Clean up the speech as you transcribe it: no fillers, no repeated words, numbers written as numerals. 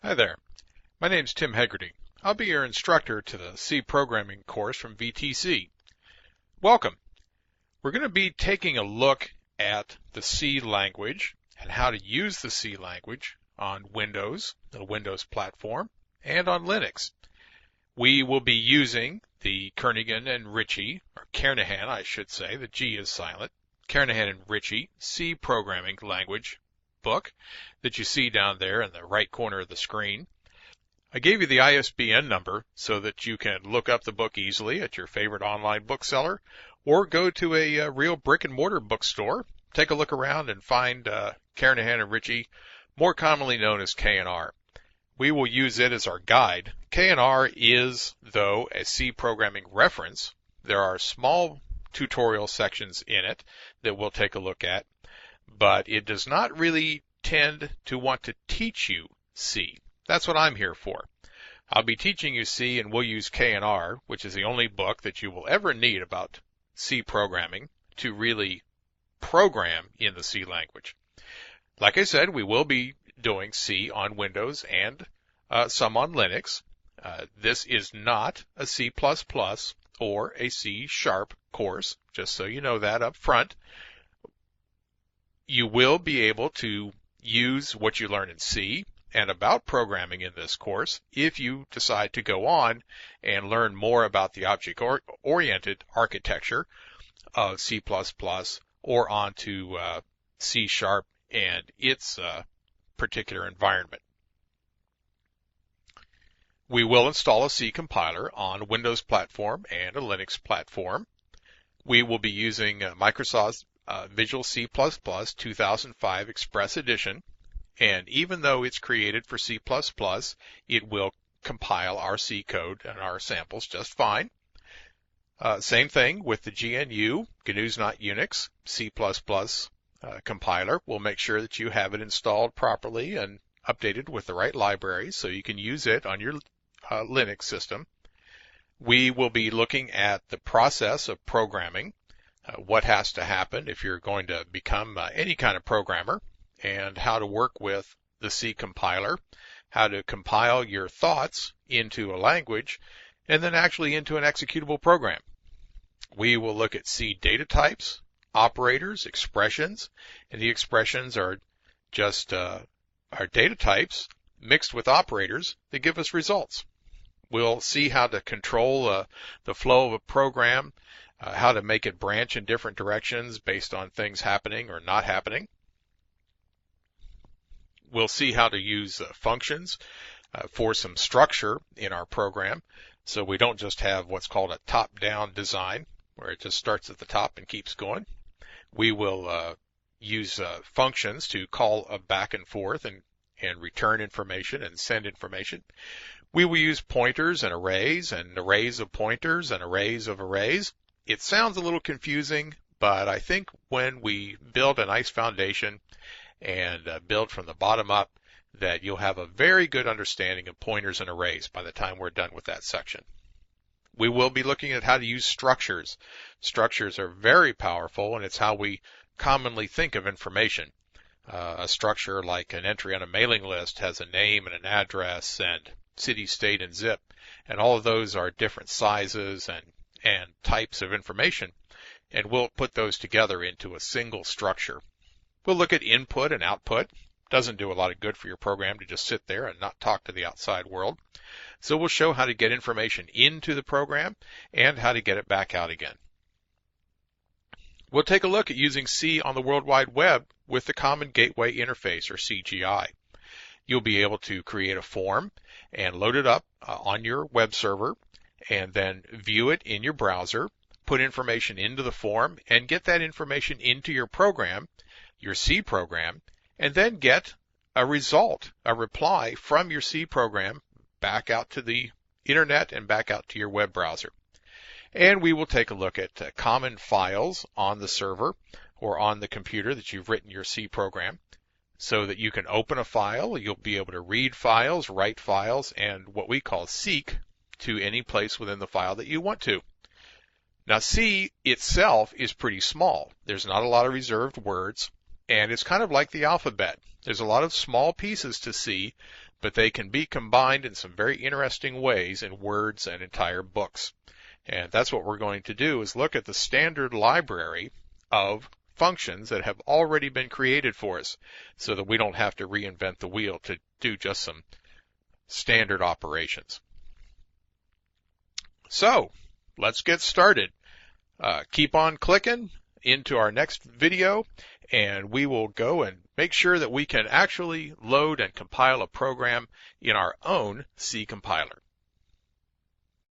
Hi there. My name's Tim Hegarty. I'll be your instructor to the C programming course from VTC. Welcome. We're going to be taking a look at the C language and how to use the C language on Windows, the Windows platform, and on Linux. We will be using the Kernighan and Ritchie, or Kernighan, I should say, the G is silent, Kernighan and Ritchie C programming language book that you see down there in the right corner of the screen. I gave you the ISBN number so that you can look up the book easily at your favorite online bookseller or go to a real brick and mortar bookstore, take a look around and find Kernighan and Ritchie, more commonly known as K&R. We will use it as our guide. K&R is, though, a C programming reference. There are small tutorial sections in it that we'll take a look at, but it does not really tend to want to teach you C. That's what I'm here for. I'll be teaching you C, and we'll use K&R, which is the only book that you will ever need about C programming to really program in the C language. Like I said, we will be doing C on Windows and some on Linux. This is not a C++ or a C# course, just so you know that up front. You will be able to use what you learn in C and about programming in this course if you decide to go on and learn more about the object-oriented architecture of C++ or onto C# and its particular environment. We will install a C compiler on a Windows platform and a Linux platform. We will be using Microsoft's Visual C++ 2005 Express Edition, and even though it's created for C++, it will compile our C code and our samples just fine. Same thing with the GNU, GNU's Not Unix, C++ compiler. We'll make sure that you have it installed properly and updated with the right libraries so you can use it on your Linux system. We will be looking at the process of programming, what has to happen if you're going to become any kind of programmer, and how to work with the C compiler, how to compile your thoughts into a language, and then actually into an executable program. We will look at C data types, operators, expressions, and the expressions are just our data types mixed with operators that give us results. We'll see how to control the flow of a program, how to make it branch in different directions based on things happening or not happening. We'll see how to use functions for some structure in our program, so we don't just have what's called a top-down design, where it just starts at the top and keeps going. We will use functions to call back and forth and return information and send information. We will use pointers and arrays of pointers and arrays of arrays. It sounds a little confusing, but I think when we build a nice foundation and build from the bottom up, that you'll have a very good understanding of pointers and arrays by the time we're done with that section. We will be looking at how to use structures. Structures are very powerful, and it's how we commonly think of information. A structure like an entry on a mailing list has a name and an address and city, state, and zip, and all of those are different sizes and types of information, and we'll put those together into a single structure. We'll look at input and output. Doesn't do a lot of good for your program to just sit there and not talk to the outside world. So we'll show how to get information into the program and how to get it back out again. We'll take a look at using C on the World Wide Web with the Common Gateway Interface, or CGI. You'll be able to create a form and load it up on your web server and then view it in your browser, put information into the form, and get that information into your program, your C program, and then get a result, a reply from your C program back out to the internet and back out to your web browser. And we will take a look at common files on the server or on the computer that you've written your C program, so that you can open a file, you'll be able to read files, write files, and what we call seek to any place within the file that you want to. Now, C itself is pretty small. There's not a lot of reserved words, and it's kind of like the alphabet. There's a lot of small pieces to C but they can be combined in some very interesting ways in words and entire books. And that's what we're going to do, is look at the standard library of functions that have already been created for us so that we don't have to reinvent the wheel to do just some standard operations. So let's get started. Keep on clicking into our next video, and we will go and make sure that we can actually load and compile a program in our own C compiler.